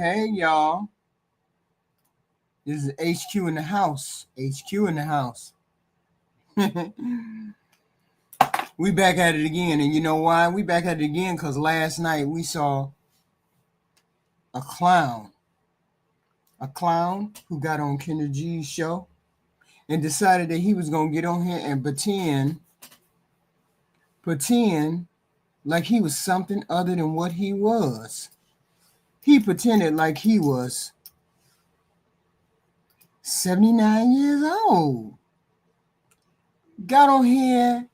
hey, y'all. This is HQ in the house. HQ in the house. We back at it again. And you know why? We back at it again because last night we saw a clown. A clown who got on Kendra G's show and decided that he was going to get on here and pretend like he was something other than what he was. He pretended like he was 79 years old. Got on here.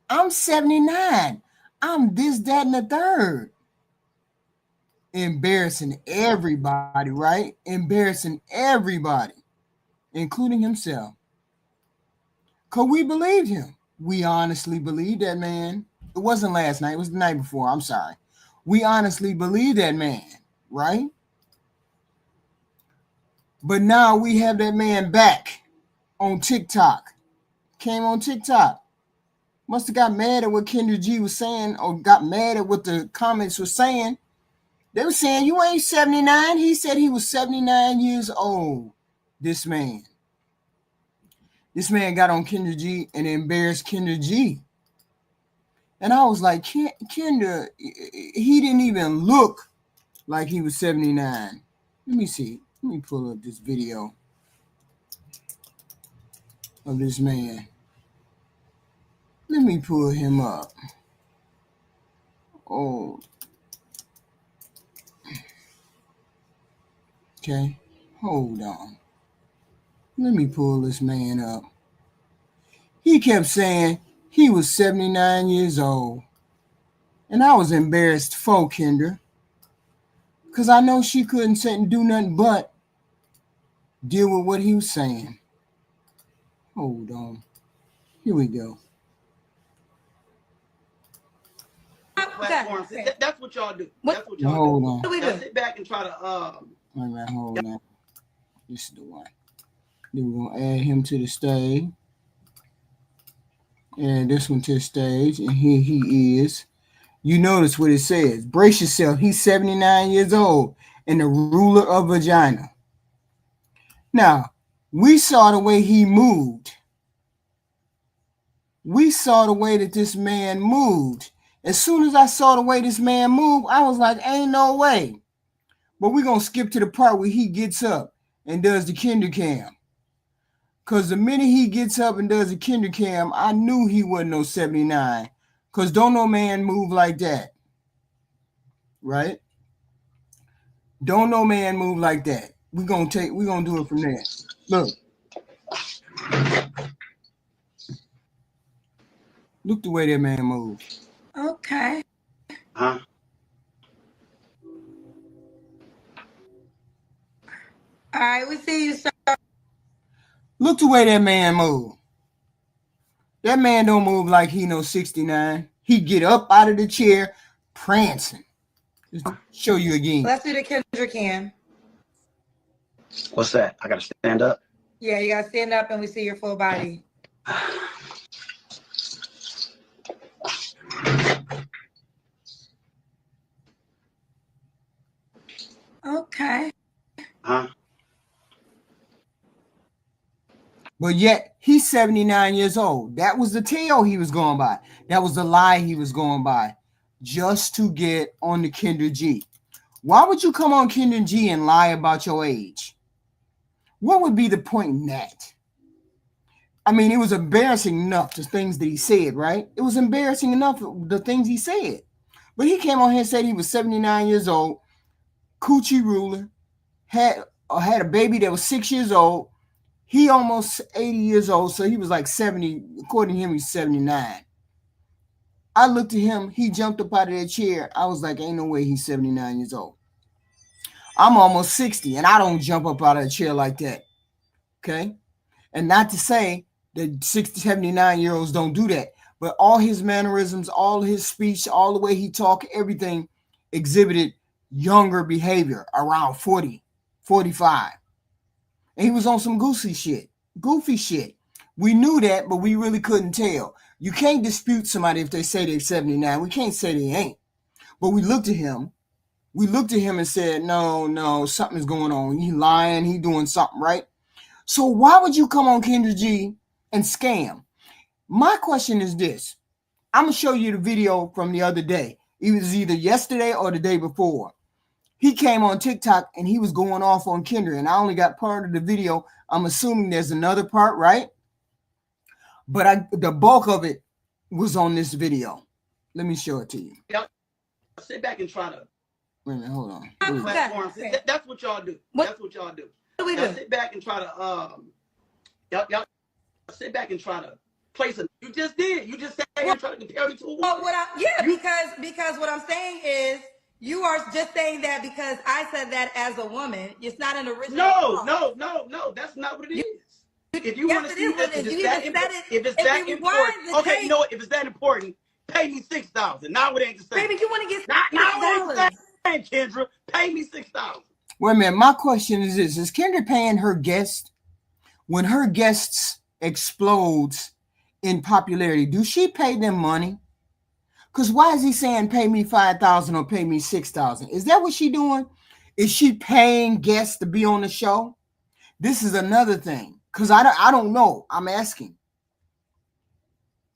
I'm 79. I'm this, that, and the third. Embarrassing everybody, right? Embarrassing everybody, including himself. Because we believed him. We honestly believed that man. It wasn't last night. It was the night before. I'm sorry. We honestly believed that man, right? But now we have that man back on TikTok. Came on TikTok. Must have got mad at what Kendra G was saying or got mad at what the comments were saying. They were saying, you ain't 79. He said he was 79 years old, this man. This man got on Kendra G and embarrassed Kendra G. And I was like, Kendra, he didn't even look like he was 79. Let me see. Let me pull up this video of this man. Let me pull him up. Oh. Okay. Hold on. Let me pull this man up. He kept saying he was 79 years old. And I was embarrassed for Kendra. Because I know she couldn't sit and do nothing but deal with what he was saying. Hold on. Here we go. Platforms. That's what y'all do. That's what y'all hold do. On. What do we do? Sit back and try to All right, hold on. This is the one. Then we're gonna add him to the stage. Add this one to the stage, and here he is. You notice what it says. Brace yourself. He's 79 years old and the ruler of vagina. Now, we saw the way he moved. We saw the way that this man moved. As soon as I saw the way this man moved, I was like, ain't no way. But we're going to skip to the part where he gets up and does the Kendra cam. Because the minute he gets up and does the Kendra cam, I knew he wasn't no 79. Because don't no man move like that. Right? Don't no man move like that. We're gonna do it from there. Look. Look the way that man moves. Okay. Huh? All right, we see you, sir. Look the way that man move. That man don't move like he no 69. He get up out of the chair, prancing. Just show you again. Let's do the Kendra cam. What's that? I gotta stand up? Yeah, you gotta stand up and we see your full body. Okay. Huh? But yet he's 79 years old. That was the tale he was going by. That was the lie he was going by. Just to get on the Kendra G. Why would you come on Kendra G and lie about your age? What would be the point in that? I mean, it was embarrassing enough, the things that he said, right? It was embarrassing enough, the things he said. But he came on here and said he was 79 years old, coochie ruler, had a baby that was 6 years old. He almost 80 years old, so he was like 70. According to him, he's 79. I looked at him. He jumped up out of that chair. I was like, ain't no way he's 79 years old. I'm almost 60, and I don't jump up out of a chair like that. Okay? And not to say that 60, 79-year-olds don't do that, but all his mannerisms, all his speech, all the way he talked, everything exhibited younger behavior around 40, 45. And he was on some goofy shit. We knew that, but we really couldn't tell. You can't dispute somebody if they say they're 79. We can't say they ain't. But we looked at him. we looked at him and said, no, something's going on. He lying, he doing something, right? So why would you come on Kendra G and scam? My question is this. I'm going to show you the video from the other day. It was either yesterday or the day before. He came on TikTok and he was going off on Kendra, and I only got part of the video. I'm assuming there's another part, right? But the bulk of it was on this video. Let me show it to you. Y'all sit back and try to. Wait a minute, hold on. Platforms. That's what y'all do. That's what y'all do. What do we y'all do? Sit back and try to y'all sit back and try to place it. You just did. You just sat there and tried to compare me to a woman. Well, because what I'm saying is you are just saying that because I said that as a woman. It's not an original. No. That's not what it is. If you want to see that, if it's that important, okay, you know what? If it's that important, pay me $6,000. Now it ain't the same. Baby, you want to get now it ain't the same, Kendra. Pay me $6,000. Wait a minute. My question is this: is Kendra paying her guests when her guests explodes in popularity? Do she pay them money? Because why is he saying pay me $5,000 or pay me $6,000? Is that what she doing? Is she paying guests to be on the show? This is another thing. Because I don't know. I'm asking.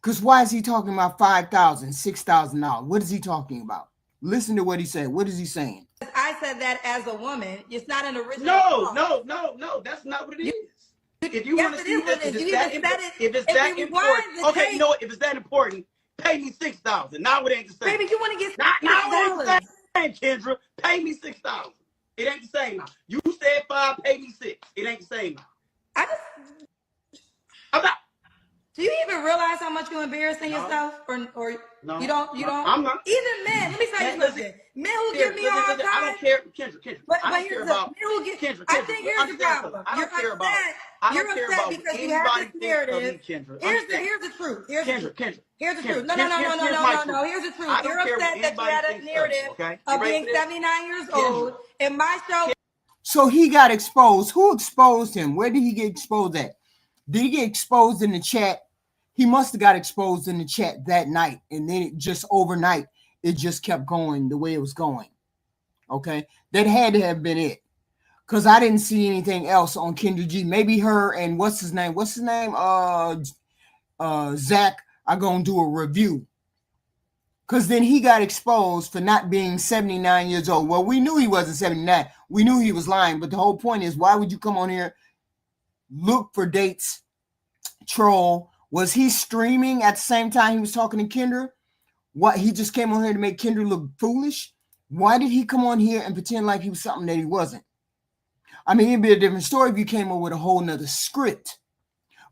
Because why is he talking about $5,000, $6,000? What is he talking about? Listen to what he said. What is he saying? I said that as a woman. It's not an original. No. That's not what it is. If you want to see that, if it's that important, okay, you know what? If it's that important, pay me $6,000. Now it ain't the same. Baby, you want to get now it ain't the same, Kendra. Pay me $6,000. It ain't the same now. You said 5, pay me 6. It ain't the same now. I'm not. Do you even realize how much you're embarrassing yourself? Or no, you don't? I'm not. Even men, let me tell you something. Men who give me a hard time. I don't care, Kendra. But I don't care about Kendra. I think here's the problem. I don't care about. You're upset because you have this narrative. Here's the truth. Here's the truth. No. Here's the truth. You're upset that you had a narrative of being 79 years old in my show. So he got exposed. Who exposed him? Where did he get exposed at? Did he get exposed in the chat? He must have got exposed in the chat that night. And then it just overnight, it just kept going the way it was going. Okay. That had to have been it. Because I didn't see anything else on Kendra G. Maybe her and what's his name? Zach are going to do a review. Because then he got exposed for not being 79 years old. Well, we knew he wasn't 79. We knew he was lying. But the whole point is, why would you come on here, look for dates, troll? Was he streaming at the same time he was talking to Kendra? What, he just came on here to make Kendra look foolish? Why did he come on here and pretend like he was something that he wasn't? I mean, it'd be a different story if you came up with a whole nother script.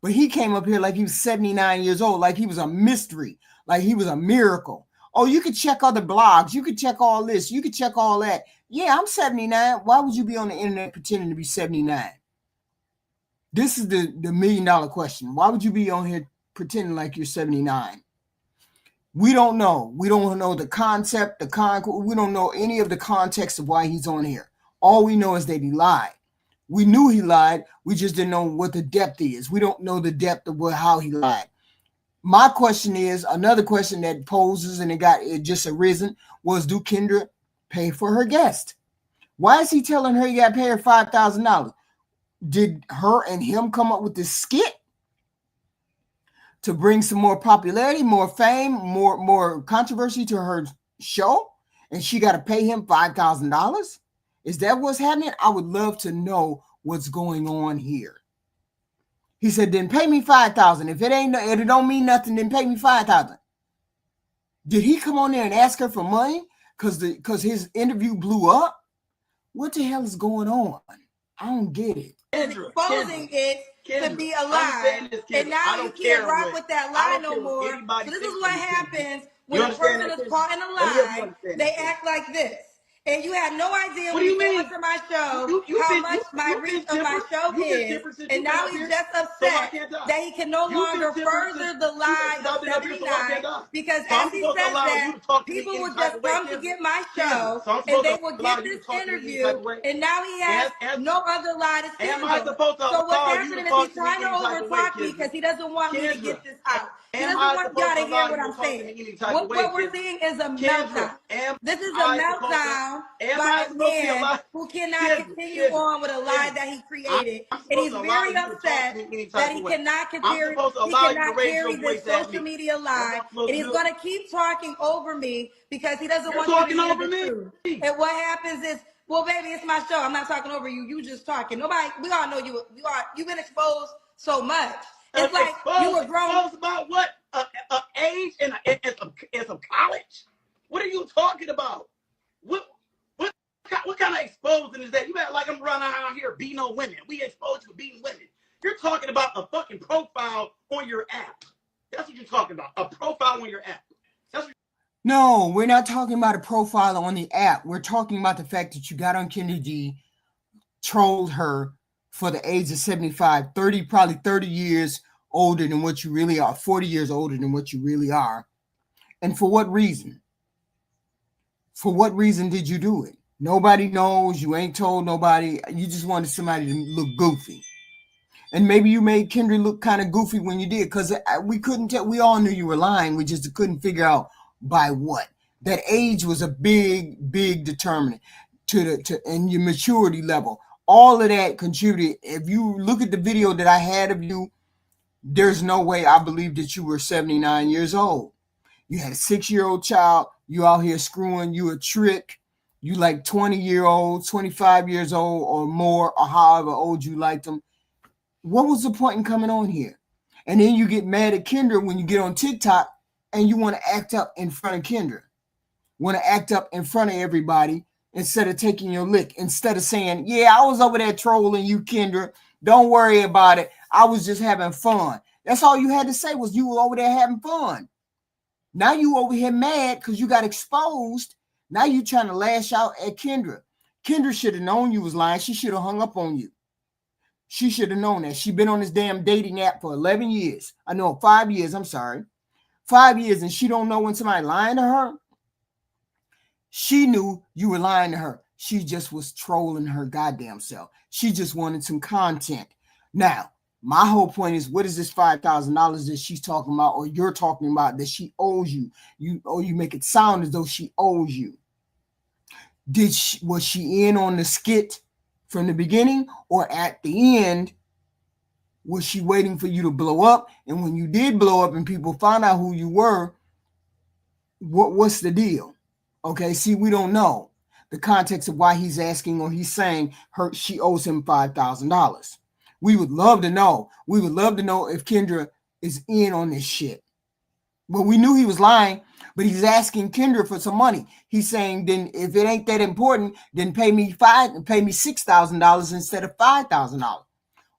But he came up here like he was 79 years old, like he was a mystery, like he was a miracle. Oh, you could check other blogs. You could check all this. You could check all that. Yeah, I'm 79. Why would you be on the internet pretending to be 79? This is the $1 million question. Why would you be on here pretending like you're 79? We don't know. We don't know the concept, we don't know any of the context of why he's on here. All we know is that he lied. We knew he lied. We just didn't know what the depth is. We don't know the depth of how he lied. My question is, another question that poses and it just arisen was, do Kendra pay for her guest? Why is he telling her he got to pay her $5,000? Did her and him come up with this skit to bring some more popularity, more fame, more controversy to her show? And she got to pay him $5,000? Is that what's happening? I would love to know what's going on here. He said, then pay me $5,000. If it don't mean nothing, then pay me $5,000. Did he come on there and ask her for money because his interview blew up? What the hell is going on? I don't get it. Exposing it to be a lie. And now you can't rock with that lie no more. So this is what happens when a person is caught in a lie. They act like this. And you had no idea when you came to my show how much my reach of my show is. And now he's just upset that he can no longer further the lie of 79 because as he says that, people will just come to get my show and they will get this interview and now he has no other lie to stand on. So what's happening is he's trying to overtalk me because he doesn't want me to get this out. He doesn't want y'all to hear what I'm saying. What we're seeing is a meltdown. This is a meltdown down by a man who cannot continue on with a lie that he created. And he's very upset that he cannot carry this social media lie. And he's going to keep talking over me because he doesn't want you to hear the truth. And what happens is, well, baby, it's my show. I'm not talking over you. You just talking. Nobody, we all know you've been exposed so much. It's like you were grown. Exposed about what? Age and some college? What are you talking about? What kind of exposing is that? You better like I'm running out here beating on women. We exposed you for beating women. You're talking about a fucking profile on your app. That's what you're talking about. A profile on your app. No, we're not talking about a profile on the app. We're talking about the fact that you got on Kendra G, trolled her for the age of 75, 30, probably 30 years older than what you really are, 40 years older than what you really are. And for what reason? For what reason did you do it? Nobody knows. You ain't told nobody. You just wanted somebody to look goofy. And maybe you made Kendra look kind of goofy when you did, because we couldn't tell. We all knew you were lying. We just couldn't figure out by what. That age was a big determinant to and your maturity level. All of that contributed. If you look at the video that I had of you, there's no way I believe that you were 79 years old. You had a 6-year-old child. You out here screwing. You a trick. You like 20-year-olds, 25 years old or more, or however old you liked them. What was the point in coming on here? And then you get mad at Kendra when you get on TikTok and you want to act up in front of Kendra. Want to act up in front of everybody instead of taking your lick. Instead of saying, yeah, I was over there trolling you, Kendra. Don't worry about it. I was just having fun. That's all you had to say was you were over there having fun. Now you over here mad because you got exposed. Now you trying to lash out at Kendra. Kendra should have known you was lying. She should have hung up on you. She should have known that. She been on this damn dating app for 11 years. I know, 5 years. I'm sorry. 5 years, and she don't know when somebody lying to her. She knew you were lying to her. She just was trolling her goddamn self. She just wanted some content. Now, my whole point is, what is this $5,000 that she's talking about, or you're talking about, that she owes you? You make it sound as though she owes you. Was she in on the skit from the beginning, or at the end, was she waiting for you to blow up? And when you did blow up and people found out who you were, what's the deal? Okay, see, we don't know the context of why he's asking, or he's saying she owes him $5,000. We would love to know. We would love to know if Kendra is in on this shit. Well, we knew he was lying, but he's asking Kendra for some money. He's saying, then if it ain't that important, then pay me $6,000 instead of $5,000.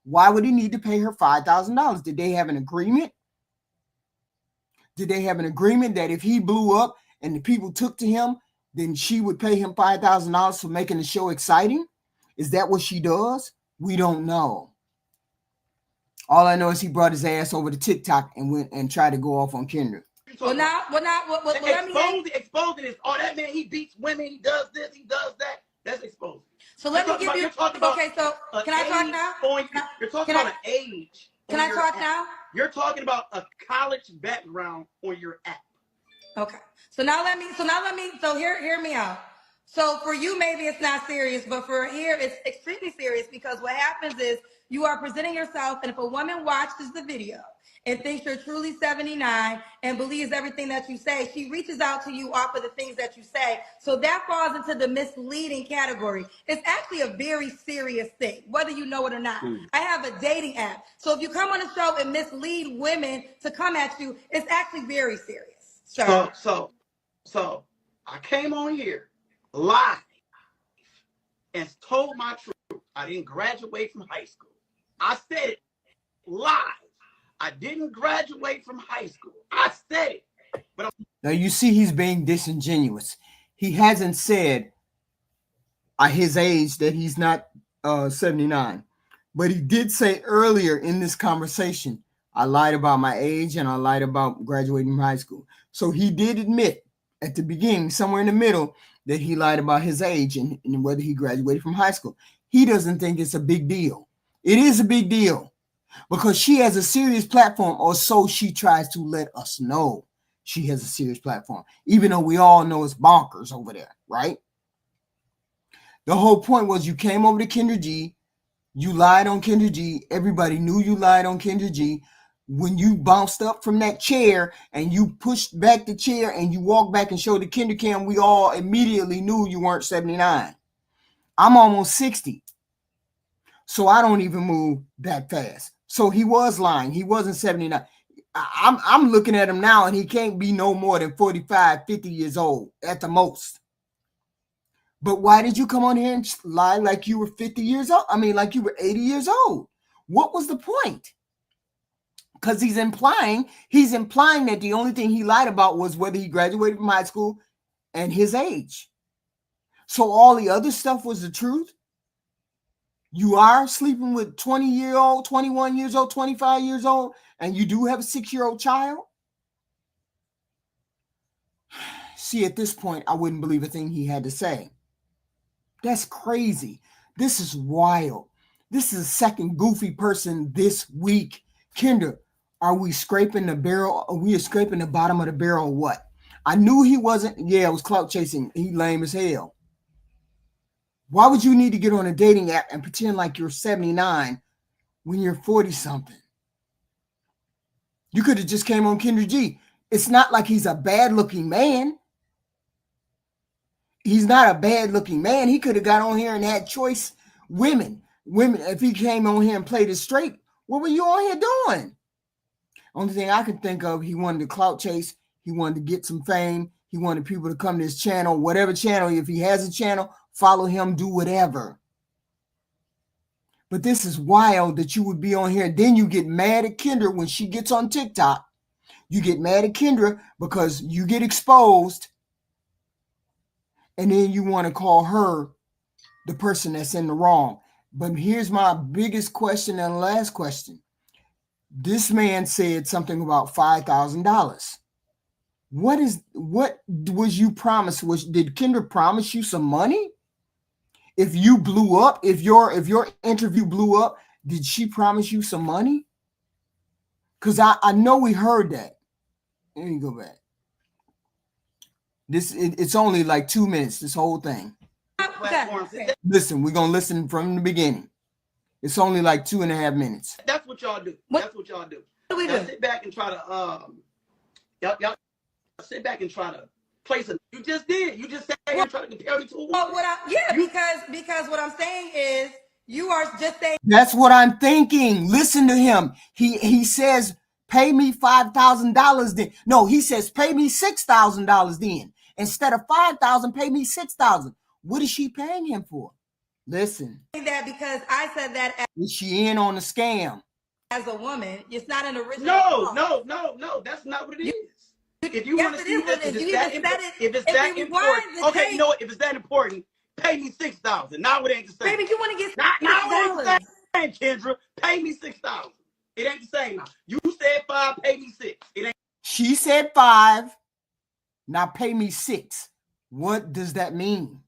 Why would he need to pay her $5,000? Did they have an agreement? Did they have an agreement that if he blew up and the people took to him, then she would pay him $5,000 for making the show exciting? Is that what she does? We don't know. All I know is he brought his ass over to TikTok and went and tried to go off on Kendra. Exposing is, oh, that man, he beats women, he does this, he does that. That's exposing. So let me give you, okay, so can I talk now? You're talking about an age. Can I talk now? You're talking about a college background on your app. Okay. So hear me out. So for you, maybe it's not serious, but for here, it's extremely serious, because what happens is you are presenting yourself, and if a woman watches the video and thinks you're truly 79 and believes everything that you say, she reaches out to you off of the things that you say. So that falls into the misleading category. It's actually a very serious thing, whether you know it or not. I have a dating app. So if you come on a show and mislead women to come at you, it's actually very serious. So I came on here live and told my truth. I didn't graduate from high school. I said it live. I didn't graduate from high school. I said it. But now you see he's being disingenuous. He hasn't said at his age that he's not 79. But he did say earlier in this conversation, I lied about my age and I lied about graduating from high school. So he did admit at the beginning, somewhere in the middle, that he lied about his age and whether he graduated from high school. He doesn't think it's a big deal. It is a big deal because she has a serious platform, or so she tries to let us know. She has a serious platform, even though we all know it's bonkers over there, right? The whole point was you came over to Kendra G. You lied on Kendra G. Everybody knew you lied on Kendra G. When you bounced up from that chair and you pushed back the chair and you walked back and showed the Kendra cam, we all immediately knew you weren't 79. I'm almost 60. So I don't even move that fast. So he was lying. He wasn't 79. I'm looking at him now and he can't be no more than 45, 50 years old at the most. But why did you come on here and lie like you were 50 years old? I mean, like you were 80 years old. What was the point? Because he's implying that the only thing he lied about was whether he graduated from high school and his age. So all the other stuff was the truth. You are sleeping with 20-year-old, 21 years old, 25 years old, and you do have a 6-year-old child. See, at this point, I wouldn't believe a thing he had to say. That's crazy. This is wild. This is the second goofy person this week. Kendra, are we scraping the barrel? Are we scraping the bottom of the barrel or what? I knew he wasn't. Yeah, it was clout chasing. He lame as hell. Why would you need to get on a dating app and pretend like you're 79 when you're 40-something? You could have just came on Kendra G. It's not like he's a bad-looking man. He's not a bad-looking man. He could have got on here and had choice women. If he came on here and played it straight, what were you on here doing? Only thing I could think of, he wanted to clout chase. He wanted to get some fame. He wanted people to come to his channel, whatever channel. If he has a channel, follow him, do whatever. But this is wild that you would be on here. Then you get mad at Kendra when she gets on TikTok. You get mad at Kendra because you get exposed. And then you want to call her the person that's in the wrong. But here's my biggest question and last question. This man said something about $5,000. What was you promised? Did Kendra promise you some money? If you blew up, if your interview blew up, did she promise you some money? Because I know we heard that. Let me go back. It's only like 2 minutes, this whole thing. Okay. Listen, we're gonna listen from the beginning. It's only like 2.5 minutes. That's what y'all do. That's what y'all do. Y'all sit back and try to y'all sit back and try to place it. You just did. You just sat here and try to compare me to a woman. Because what I'm saying is you are just saying. That's what I'm thinking. Listen to him. He says, pay me $5,000 then. No, he says, pay me $6,000 then. Instead of $5,000, pay me $6,000. What is she paying him for? Listen. That because I said that. Is she in on the scam? As a woman, it's not an original. No. That's not what it is. If you want to see this, if it's that important, okay, you know what? If it's that important, pay me $6,000. Now it ain't the same. Baby, you want to get now it ain't the same, Kendra. Pay me $6,000. It ain't the same now. You said 5, pay me 6. It ain't. She said 5. Now pay me 6. What does that mean?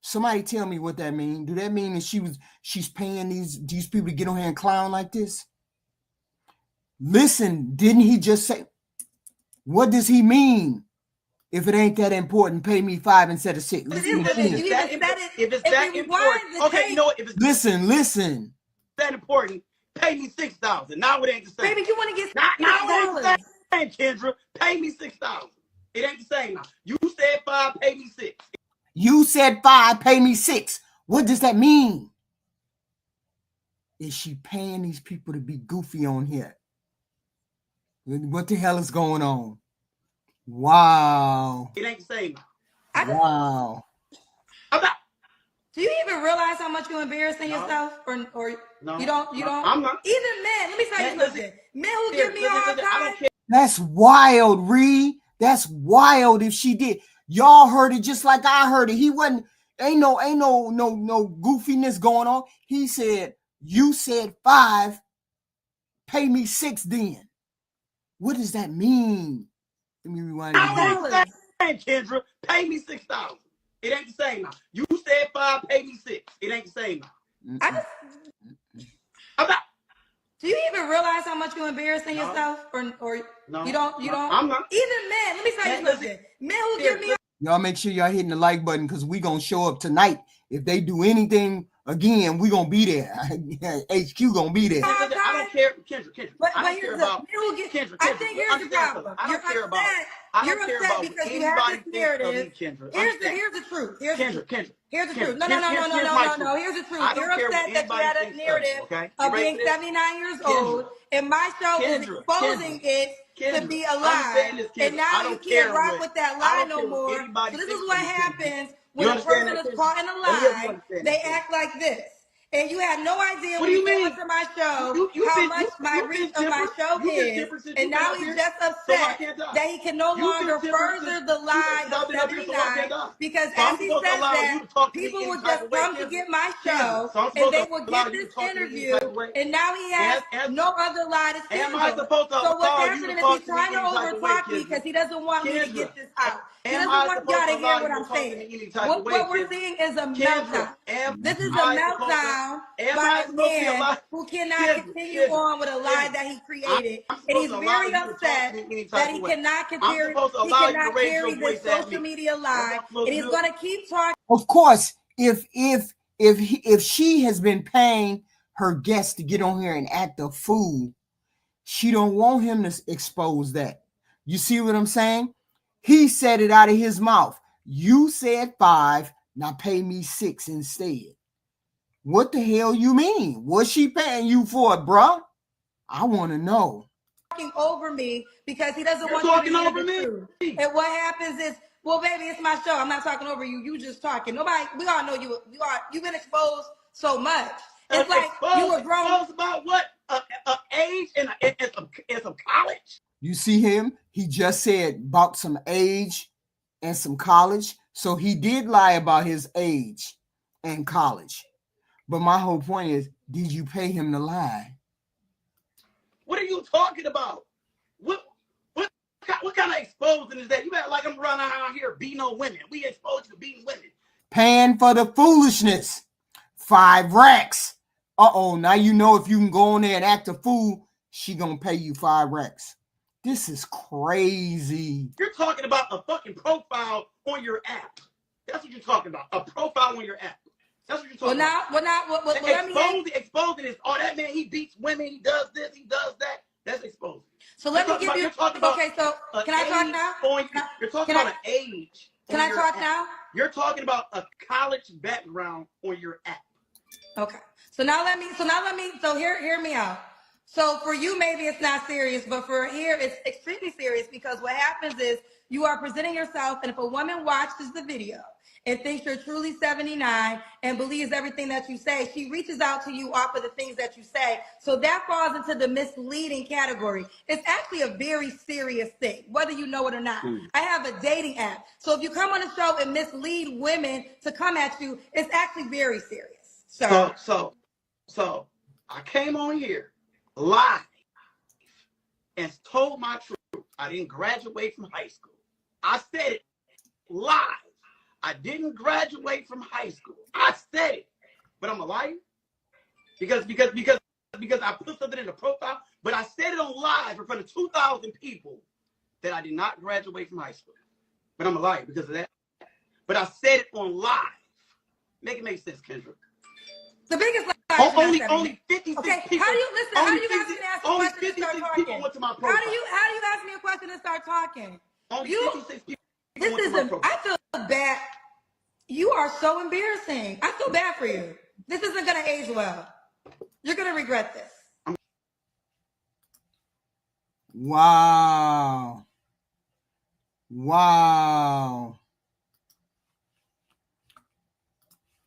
Somebody tell me what that means. Do that mean that she's paying these people to get on here and clown like this? Listen, didn't he just say? What does he mean? If it ain't that important, pay me 5 instead of 6. If it's that important, okay, you know what? If it's listen. That important, pay me $6,000. Now it ain't the same. Baby, you want to get now it ain't the same, Kendra. Pay me $6,000. It ain't the same now. You said 5, pay me 6. You said 5, pay me 6. What does that mean? Is she paying these people to be goofy on here? What the hell is going on? Wow. It ain't the same. Wow. Do you even realize how much you're embarrassing yourself? Or no, you don't? I'm not. Even men, let me tell you something. Men who give me a hard time. That's wild, Ree. That's wild if she did. Y'all heard it just like I heard it. He wasn't, ain't no goofiness going on. He said, you said 5, pay me 6 then. What does that mean? Let me rewind it. Kendra, pay me $6,000. It ain't the same now. You said 5, pay me 6. It ain't the same now. Do you even realize how much you're embarrassing yourself? Or no, you don't? I'm not. Even men, let me tell you something. Men who give me y'all make sure y'all hitting the like button because we gonna show up tonight If they do anything again, we gonna be there. HQ gonna be there. I don't care, Kendra. But I don't care about Kendra. I think here's the problem. I don't care about. I don't care about because what you have anybody this narrative. thinks of me, Kendra. Here's the truth. Here's the truth. Kendra. Here's the truth. Kendra, No. Here's the truth. You're upset that you had a narrative of being 79 years old, and my show is exposing it to be a lie. And now you can't rock with that lie no more. So this is what happens when a person is caught in a lie. They act like this. And you had no idea when you came onto my show how much my reach of my show is. And now he's just upset that he can no longer further the lie of 79 because as he says that, people will just come to get my show and they will get this interview and now he has no other lie to stand on. So what's happening is he's trying to overtalk me because he doesn't want me to get this out. He doesn't want y'all to hear what I'm saying. What we're seeing is a meltdown. This is a meltdown by a man who cannot continue on with a lie that he created. And he's very upset that he cannot carry this social media lie. And he's going to keep talking. Of course, if she has been paying her guests to get on here and act a fool, she don't want him to expose that. You see what I'm saying? He said it out of his mouth. You said 5, now pay me 6 instead. What the hell you mean? What's she paying you for it, bruh? I want to know. Talking over me because he doesn't want you to hear the truth. And what happens is, well, baby, it's my show. I'm not talking over you. You just talking. Nobody, we all know you've been exposed so much. It's like you were grown. Exposed about what? Age and some college? You see him? He just said about some age and some college. So he did lie about his age and college. But my whole point is, did you pay him to lie? What are you talking about? What kind of exposing is that? You act like I'm running around here beating on women. We exposed you to beating women. Paying for the foolishness. 5 racks. Uh-oh, now you know if you can go on there and act a fool, she gonna pay you 5 racks. This is crazy. You're talking about a fucking profile on your app. That's what you're talking about. A profile on your app. That's what you're talking about. Exposing is, oh, that man, he beats women, he does this, he does that. That's exposing. So let me give you, okay, so can I talk now? You're talking about an age. Can I talk now? You're talking about a college background on your app. Okay. So hear me out. So for you, maybe it's not serious, but for here, it's extremely serious because what happens is you are presenting yourself, and if a woman watches the video and thinks you're truly 79 and believes everything that you say, she reaches out to you off of the things that you say. So that falls into the misleading category. It's actually a very serious thing, whether you know it or not. I have a dating app. So if you come on a show and mislead women to come at you, it's actually very serious. So I came on here live and told my truth. I didn't graduate from high school. I said it live. I didn't graduate from high school. I said it, but I'm a liar because I put something in the profile. But I said it on live in front of 2,000 people that I did not graduate from high school. But I'm a liar because of that. But I said it on live. Make it make sense, Kendra. The biggest lie. Only 56 people. How do you listen? How do you ask me to ask a question and start talking? Went to my profile. How do you ask me a question and start talking? Only 56 people. I feel bad. You are so embarrassing. I feel bad for you. This isn't going to age well. You're going to regret this. Wow.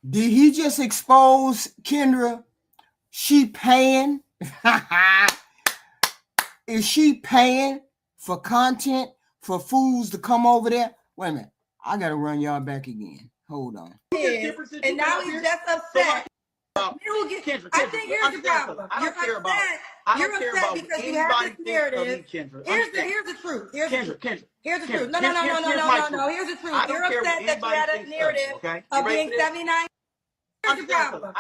Did he just expose Kendra? She paying? Is she paying for content for fools to come over there? Wait a minute. I got to run y'all back again. Hold on. And now he's just upset. I think here's the problem. You're upset because you have this narrative. Here's the truth. Here's the truth. No. Here's the truth. You're upset that you had a narrative of being 79. Here's the problem.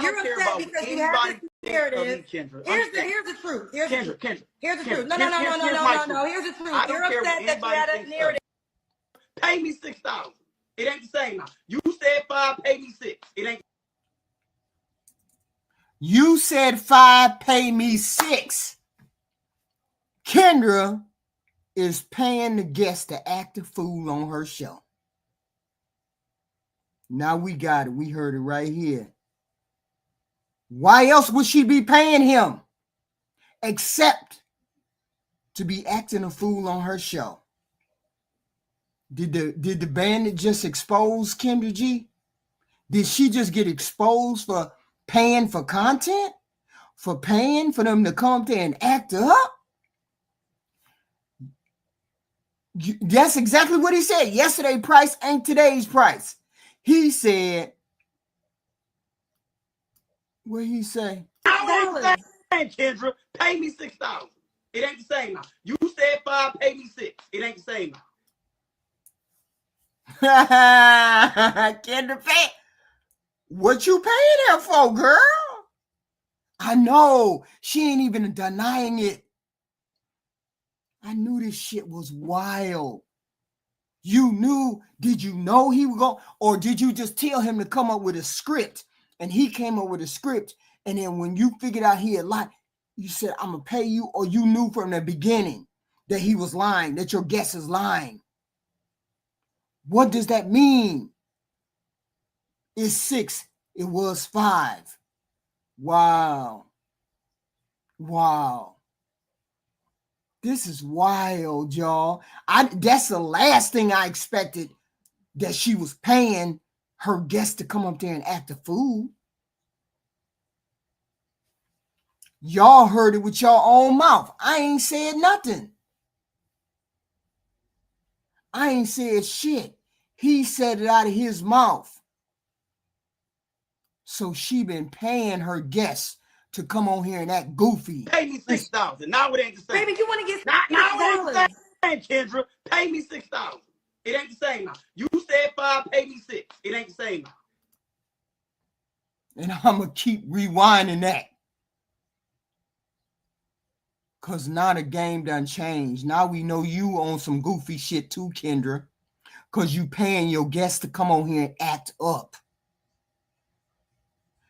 You're upset because you have this narrative. Here's the truth. Here's the truth. No. Here's the truth. You're upset that you had a narrative. Pay me $6,000. It ain't the same now. You said 5, pay me 6. It ain't. You said 5, pay me 6. Kendra is paying the guest to act a fool on her show. Now we got it. We heard it right here. Why else would she be paying him except to be acting a fool on her show? Did the bandit just expose Kendra G? Did she just get exposed for paying for content? For paying for them to come there and act up? That's exactly what he said. Yesterday's price ain't today's price. He said, what he say? I ain't the same, Kendra. Pay me $6,000. It ain't the same. You said 5, pay me 6. It ain't the same. Kendra, pay. What you paying her for, girl? I know. She ain't even denying it. I knew this shit was wild. You knew, did you know he would go? Or did you just tell him to come up with a script? And he came up with a script. And then when you figured out he had lied, you said, I'm going to pay you. Or you knew from the beginning that he was lying, that your guess is lying. What does that mean? It's 6. It was 5. Wow. Wow. This is wild, y'all. That's the last thing I expected, that she was paying her guest to come up there and act a fool. Y'all heard it with your own mouth. I ain't said nothing. I ain't said shit. He said it out of his mouth. So she been paying her guests to come on here and act goofy. Pay me $6,000. Now it ain't the same. Baby, you want to get now it ain't the same, Kendra. Pay me $6,000. It ain't the same. You said 5, pay me 6. It ain't the same. And I'm going to keep rewinding that. Because now the game done changed. Now we know you on some goofy shit too, Kendra. Because you paying your guests to come on here and act up.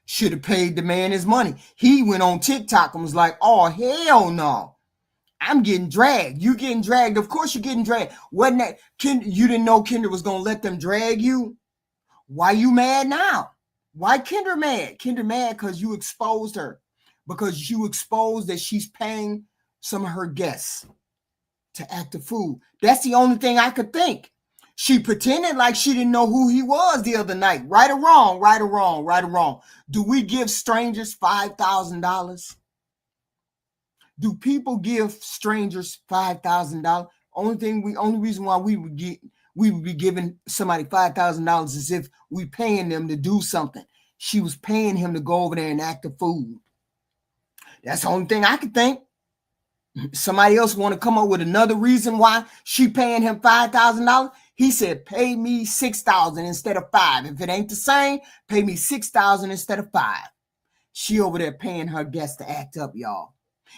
Should have paid the man his money. He went on TikTok and was like, oh, hell no. I'm getting dragged. You getting dragged. Of course you're getting dragged. Wasn't that, you didn't know Kendra was going to let them drag you? Why you mad now? Why Kendra mad? Kendra mad because you exposed her. Because you exposed that she's paying some of her guests to act a fool. That's the only thing I could think. She pretended like she didn't know who he was the other night. Right or wrong, right or wrong, right or wrong. Do we give strangers $5,000? Do people give strangers $5,000? Only reason why we would be giving somebody $5,000 is if we paying them to do something. She was paying him to go over there and act a fool. That's the only thing I could think. Somebody else want to come up with another reason why she paying him $5,000? He said, pay me $6,000 instead of 5. If it ain't the same, pay me $6,000 instead of 5. She over there paying her guests to act up, y'all.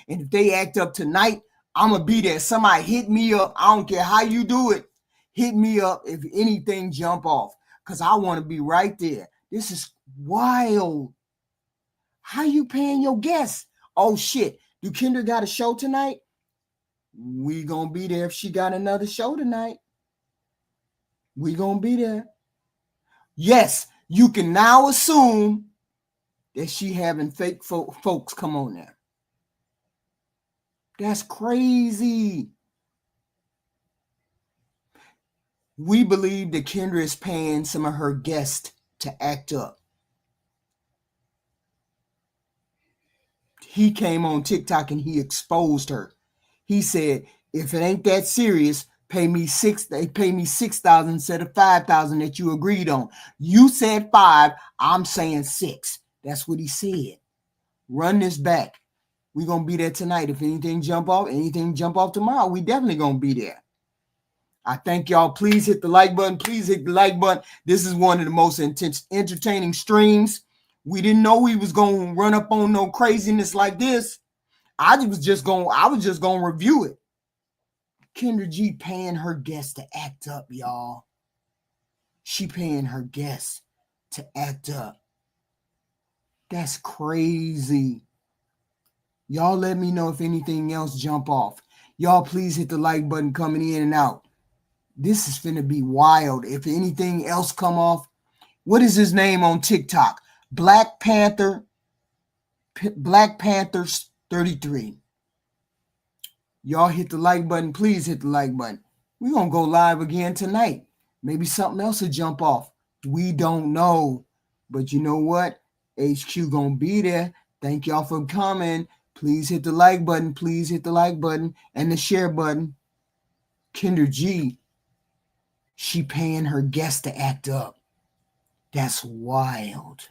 And if they act up tonight, I'm going to be there. Somebody hit me up. I don't care how you do it. Hit me up if anything jump off. Because I want to be right there. This is wild. How you paying your guests? Oh, shit. Do Kendra got a show tonight? We going to be there if she got another show tonight. We going to be there. Yes, you can now assume that she having fake folks come on there. That's crazy. We believe that Kendra is paying some of her guests to act up. He came on TikTok and he exposed her. He said, if it ain't that serious, pay me $6,000 instead of $5,000 that you agreed on. You said 5, I'm saying 6. That's what he said. Run this back. We're going to be there tonight. If anything jump off tomorrow, we definitely going to be there. I thank y'all. Please hit the like button. Please hit the like button. This is one of the most intense, entertaining streams. We didn't know we was going to run up on no craziness like this. I was just going to review it. Kendra G paying her guests to act up, y'all. She paying her guests. to act up. That's crazy. Y'all let me know if anything else jump off. Y'all please hit the like button coming in and out. This is finna be wild. If anything else come off, what is his name on TikTok? Black Panthers 33. Y'all hit the like button. Please hit the like button. We're going to go live again tonight. Maybe something else will jump off. We don't know. But you know what? HQ going to be there. Thank y'all for coming. Please hit the like button. Please hit the like button and the share button. Kendra G, she paying her guests to act up. That's wild.